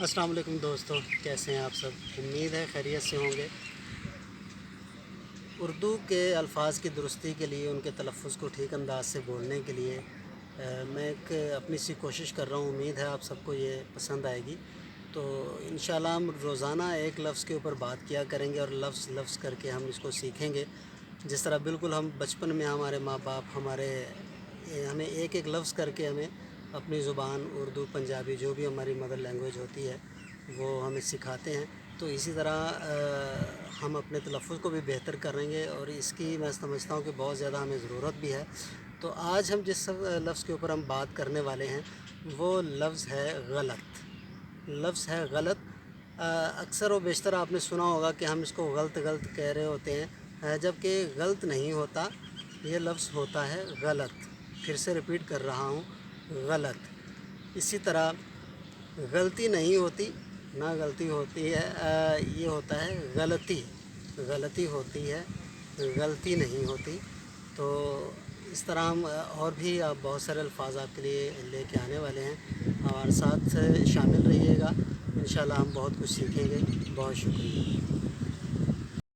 अस्सलाम वालेकुम दोस्तों, कैसे हैं आप सब। उम्मीद है खैरियत से होंगे। उर्दू के अल्फाज की दुरुस्ती के लिए, उनके तलफ़्फ़ुज़ को ठीक अंदाज से बोलने के लिए मैं एक अपनी सी कोशिश कर रहा हूँ। उम्मीद है आप सबको ये पसंद आएगी। तो इंशाल्लाह हम रोज़ाना एक लफ्ज़ के ऊपर बात किया करेंगे और लफ्ज़ लफ्ज़ करके हम इसको सीखेंगे। जिस तरह बिल्कुल हम बचपन में हमारे माँ बाप हमें एक एक लफ्ज़ करके हमें अपनी ज़ुबान उर्दू, पंजाबी, जो भी हमारी मदर लैंग्वेज होती है वो हमें सिखाते हैं। तो इसी तरह हम अपने तलफ़्फ़ुज़ को भी बेहतर करेंगे और इसकी मैं समझता हूँ कि बहुत ज़्यादा हमें ज़रूरत भी है। तो आज हम जिस लफ्ज़ के ऊपर हम बात करने वाले हैं वो लफ्ज़ है गलत। लफ्ज़ है गलत। अक्सर व बेशतर आपने सुना होगा कि हम इसको गलत गलत कह रहे होते हैं, जबकि गलत नहीं होता, ये लफ्ज़ होता है गलत। फिर से रिपीट कर रहा हूँ, गलत। इसी तरह गलती नहीं होती, ना गलती होती है, ये होता है गलती। गलती होती है, गलती नहीं होती। तो इस तरह हम और भी बहुत सारे अल्फाज आपके लिए लेके आने वाले हैं। हमारे साथ शामिल रहिएगा, इंशाल्लाह हम बहुत कुछ सीखेंगे। बहुत शुक्रिया।